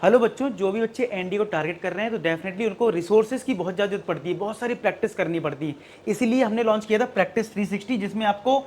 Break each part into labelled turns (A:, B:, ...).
A: Hello बच्चों, जो भी बच्चे एनडी को टारगेट कर रहे हैं तो डेफिनेटली उनको रिसोर्सेज की बहुत ज़्यादा जरूरत पड़ती है, बहुत सारी प्रैक्टिस करनी पड़ती है। इसीलिए हमने लॉन्च किया था प्रैक्टिस 360, जिसमें आपको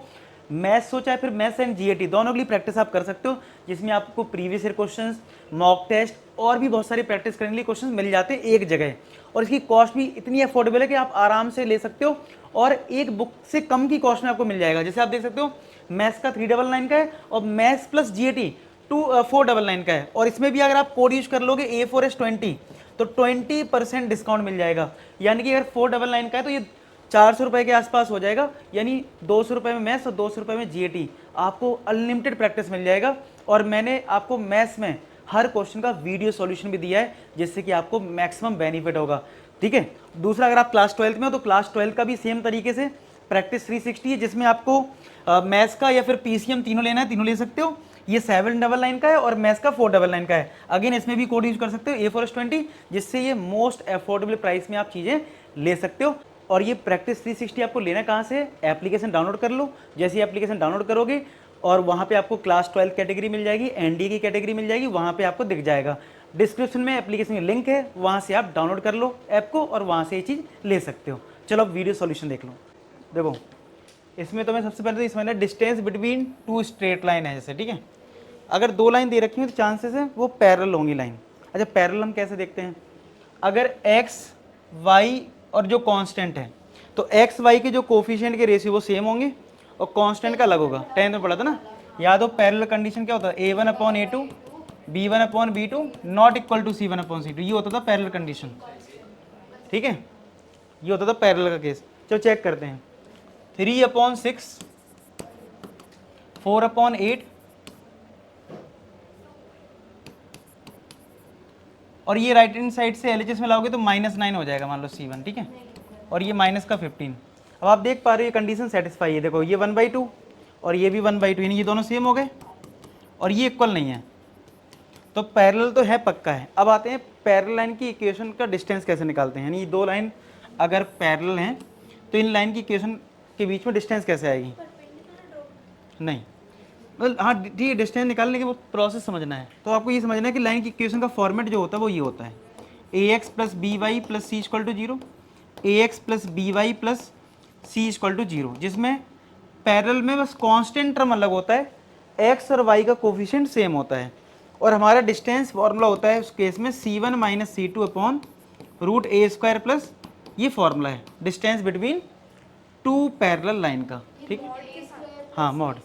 A: मैथ्स हो चाहे फिर मैथ्स एंड जीएटी दोनों के लिए प्रैक्टिस आप कर सकते हो, जिसमें आपको previous year questions, mock test और भी बहुत सारी प्रैक्टिस करने के लिए क्वेश्चंस मिल जाते हैं एक जगह। और इसकी कॉस्ट भी इतनी अफोर्डेबल है कि आप आराम से ले सकते हो और एक बुक से कम की कॉस्ट में आपको मिल जाएगा। जैसे आप देख सकते हो मैथ्स का 399 का है और मैथ्स प्लस जीएटी 499 का है। और इसमें भी अगर आप कोड यूज कर लोगे A4S20 तो 20% डिस्काउंट मिल जाएगा। यानी कि अगर 499 का है तो ये 400 रुपये के आसपास हो जाएगा, यानी 200 रुपये में मैथ्स और 200 रुपये में जीएटी। आपको अनलिमिटेड प्रैक्टिस मिल जाएगा। और मैंने आपको मैथ्स में हर क्वेश्चन का वीडियो सॉल्यूशन भी दिया है, जिससे कि आपको मैक्सिमम बेनिफिट होगा। ठीक है। दूसरा, अगर आप क्लास 12th में हो तो क्लास 12 का भी सेम तरीके से प्रैक्टिस 360 है, जिसमें आपको मैथ्स का या फिर पीसीएम तीनों लेना है, तीनों ले सकते हो। ये 799 का है और मैथ्स का 499 का है। अगेन इसमें भी कोड यूज कर सकते हो A4S20, जिससे ये मोस्ट अफोर्डेबल प्राइस में आप चीज़ें ले सकते हो। और ये प्रैक्टिस 360 आपको लेना कहाँ से? एप्लीकेशन डाउनलोड कर लो। जैसे ही एप्लीकेशन डाउनलोड करोगे और वहाँ पे आपको क्लास 12 कैटेगरी मिल जाएगी, एनडी की कैटेगरी मिल जाएगी, वहाँ पे आपको दिख जाएगा। डिस्क्रिप्शन में एप्लीकेशन की लिंक है, वहाँ से आप डाउनलोड कर लो ऐप को और वहाँ से ये चीज़ ले सकते हो। चलो अब वीडियो सॉल्यूशन देख लो। देखो इसमें तो मैं सबसे पहले तो इसमें distance between to straight line है जैसे, ठीक है। अगर दो लाइन दे रखी है तो चांसेस है वो पैरेलल होंगी लाइन। अच्छा, पैरेलल हम कैसे देखते हैं? अगर एक्स वाई और जो कांस्टेंट है तो एक्स वाई के जो कोफिशिएंट के रेशियो वो सेम होंगे और कांस्टेंट का अलग होगा। 10th में पढ़ा था ना, याद हो? पैरेलल कंडीशन क्या होता है? A1/A2 B1/B2 not equal to C1/C2, ये होता था पैरेलल कंडीशन। ठीक है, ये होता था पैरेलल का केस। चलो चेक करते हैं। 3/6 4/8 और ये राइट हैंड साइड से एलएचएस में लाओगे तो -9 हो जाएगा, मान लो C1। ठीक है, और ये माइनस का 15। अब आप देख पा रहे हो ये कंडीशन सेटिस्फाई है। देखो ये 1/2 और ये भी 1/2, यानी ये दोनों सेम हो गए और ये इक्वल नहीं है, तो पैरेलल तो है, पक्का है। अब आते हैं पैरेलल लाइन की इक्वेशन का डिस्टेंस कैसे निकालते हैं। यानी ये दो लाइन अगर पैरेलल हैं तो इन लाइन की इक्वेशन के बीच में डिस्टेंस कैसे आएगी? नहीं, मतलब हाँ ठीक है, डिस्टेंस निकालने के वो प्रोसेस समझना है। तो आपको ये समझना है कि लाइन की इक्वेशन का फॉर्मेट जो होता है वो ये होता है ax plus B Y plus C equal to 0, ax plus B Y plus C equal to 0, जिसमें पैरेलल में बस कांस्टेंट टर्म अलग होता है, x और y का कोफिशिएंट सेम होता है। और हमारा डिस्टेंस फॉर्मूला होता है उस केस में C1 minus C2 upon root A square plus, ये फॉर्मूला है distance between two parallel line का। ठीक, हाँ मॉड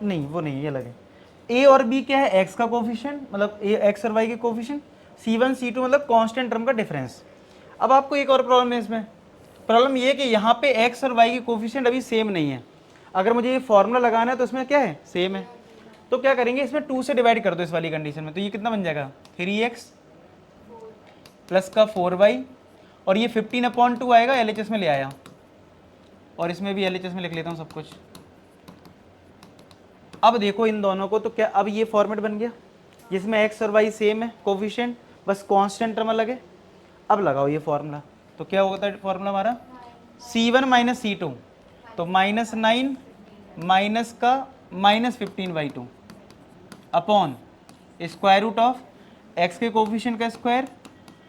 A: नहीं, वो नहीं, ये अलग है। ए और बी क्या है? एक्स का कोफिशिएंट, मतलब ए एक्स और वाई के कोफिशिएंट। C1 C2 मतलब कांस्टेंट टर्म का डिफरेंस। अब आपको एक और प्रॉब्लम है इसमें। प्रॉब्लम ये कि यहाँ पे एक्स और वाई के कोफिशिएंट अभी सेम नहीं है। अगर मुझे ये फॉर्मूला लगाना है तो इसमें क्या है? सेम है। तो क्या करेंगे, इसमें 2 से डिवाइड कर दो इस वाली कंडीशन में, तो ये कितना बन जाएगा? 3x प्लस का 4y और ये 15/2 आएगा, LHS में ले आया और इसमें भी LHS में लिख लेता हूँ सब कुछ। अब देखो इन दोनों को, तो क्या अब ये फॉर्मेट बन गया जिसमें एक्स और वाई सेम है कोफिशिएंट, बस कांस्टेंट टर्म अलग है। अब लगाओ ये फॉर्मूला, तो क्या होता है फॉर्मूला हमारा? C1 माइनस C2, तो -9 माइनस का -15/2 upon square root of X के कोफिशिएंट का स्क्वायर,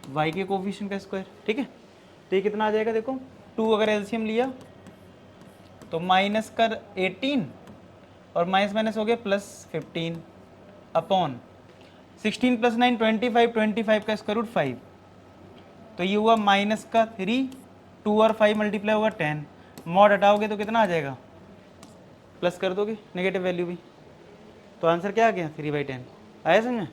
A: वाई के कोफिशिएंट का स्क्वायर। ठीक है, तो ये कितना आ जाएगा? देखो 2 अगर एलसीएम लिया तो माइनस कर 18 और माइनस माइनस हो गया +15 अपॉन 16 + 9 25, 25 का स्क्वायर रूट 5, तो ये हुआ माइनस का 3, 2 और 5 मल्टीप्लाई होगा 10, मॉड हटाओगे तो कितना आ जाएगा? प्लस कर दोगे नेगेटिव वैल्यू भी, तो आंसर क्या आ गया? 3/10। आया समझ में?